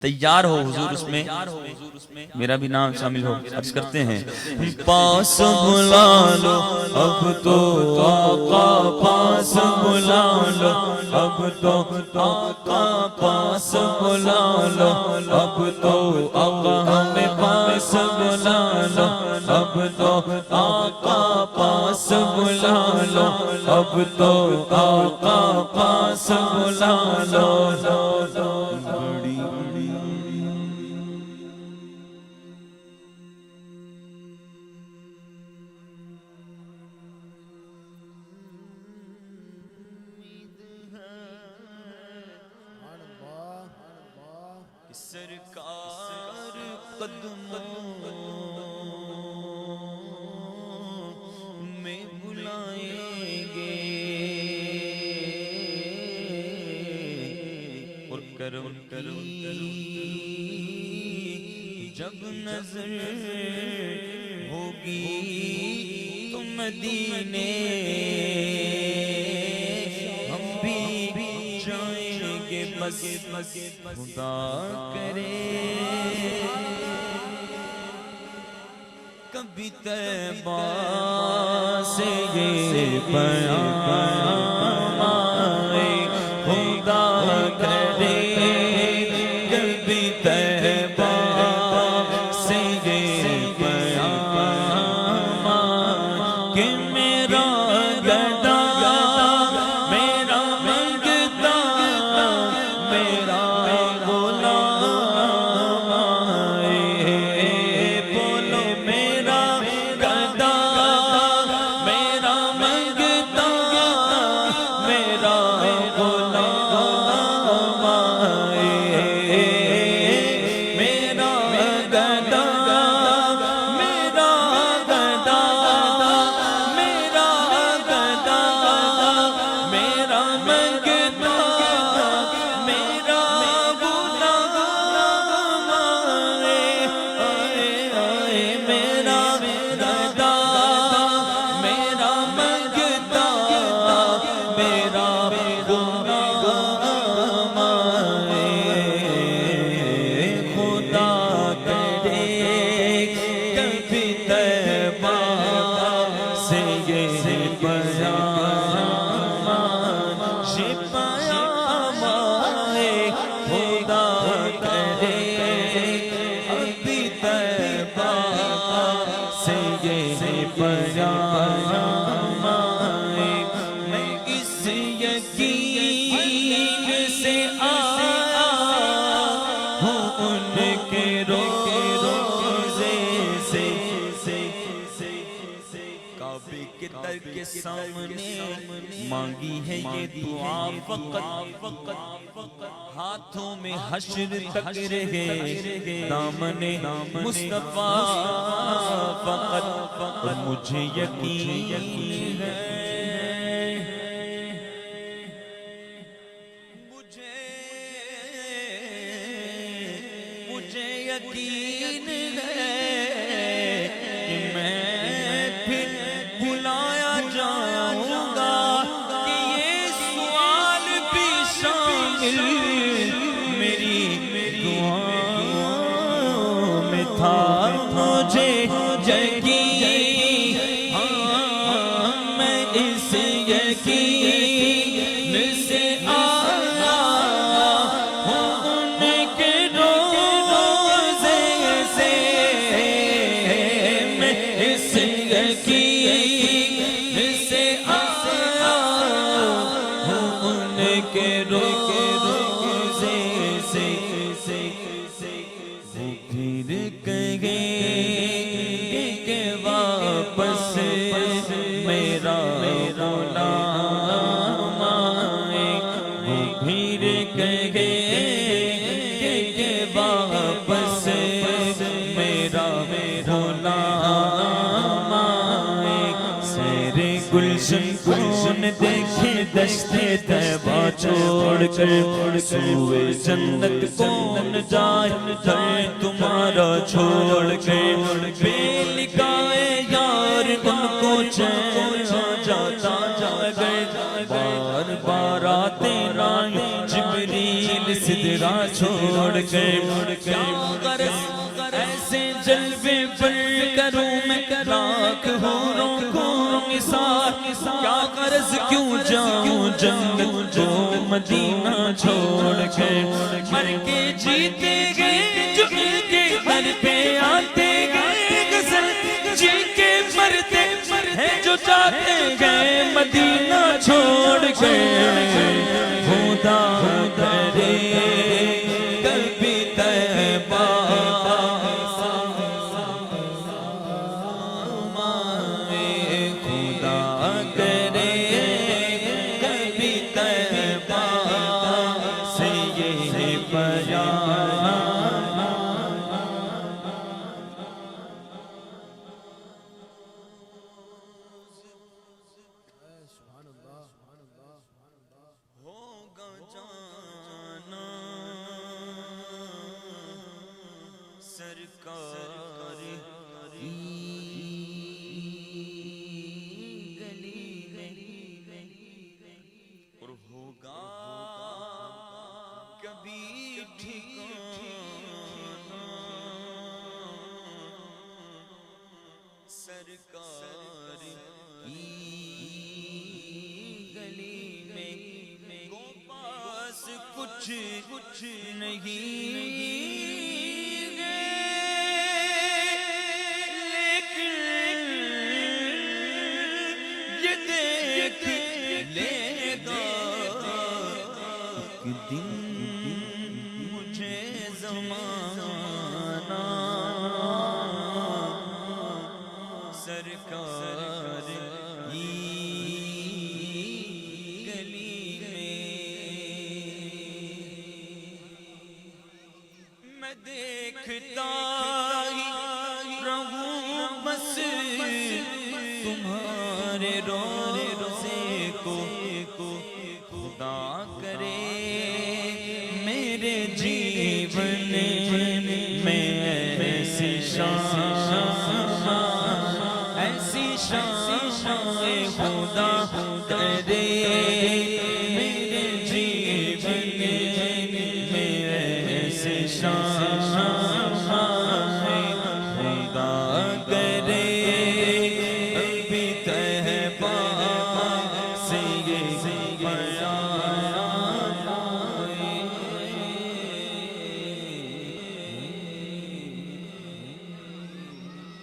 تیار ہو حضور اس میں میرا بھی نام شامل ہو. عرض کرتے ہیں پاس بلا لو اب تو آقا پاس بلا لو اب تو آقا پاس بلا لو اب تو آقا ہمیں پاس بلا لو اب تو آقا پاس بلا لو اب تو آقا پاس بلا لو. سرکار قدموں میں بلائیں گے اور کرم جب نظر ہوگی تو مدینے بس خدا کرے کبھی طیبہ سے یہ پیام آئے خدا کرے کبھی طیبہ سے یہ پیام آئے کہ میرا گدا میرا منگتا میرا غلام آئے بولو میرا گدا میرا منگتا میرا غلام آئے میرا گدا میرا گدا میرا گدا میرا منگتا میرا غلام آئے میرا گدا میرا منگتا میرا غلام آئے خدا کرے کبھی طیبہ سے یہ پیام آئے خدا کرے ابھی طیبہ سے یہ پیام آئے میں اس یقین سے آیا ہوں ان کے روزے سے کعبے کے در کے سامنے مانگی ہے یہ دعا فقط ہاتھوں میں حشر تک رہے دامن مصطفیٰ فقط اور مجھے یقین ہے مجھے یقین ہے کہ میں پھر بلایا جاؤں گا کہ یہ سوال بھی شامل میری دعاؤں میں تھا مجھے یقین میں اس یقین سے آیا ہوں ان کے روزے سے میں اس یقین سے آیا ہوں ان کے روزے سے وہ پھر کہیں کہ واپس میرا غلام آئے وہ پھر کہیں کہ واپس میرا غلام آئے سیر گلشن کون دیکھے دشت طیبہ چھوڑ کر سوئے جنت کون جائے در تمہارا چھوڑ کر بے لکھائے یار ان کو چین جاتا اگر بار بار آتے رائیں جبریل سدرا چھوڑ چھوڑ کیا غرض ایسے جلوے پر کروں میں لاکھ حوروں کو نثار کیا غرض کیوں جاؤں جنت کو مدینہ چھوڑ کے مر کے جیتے گئے جو ان کے گھر پہ آتے گئے غزل جی کے مرتے ہیں جو جاتے گئے مدینہ چھوڑ کے خدا کرے کبھی طیبہ خدا کرے کبھی طیبہ سے یہ بیان ہوگا جانا سرکار گلی میں اور ہوگا کبھی ٹھکانا سرکار گلی میں پاس کچھ نہیں لیکن یہ دیکھ لے گا کہ دن مجھے زمانہ سرکار گلی میں دیکھتا ہی رہوں بس تمہارے روزے کو خدا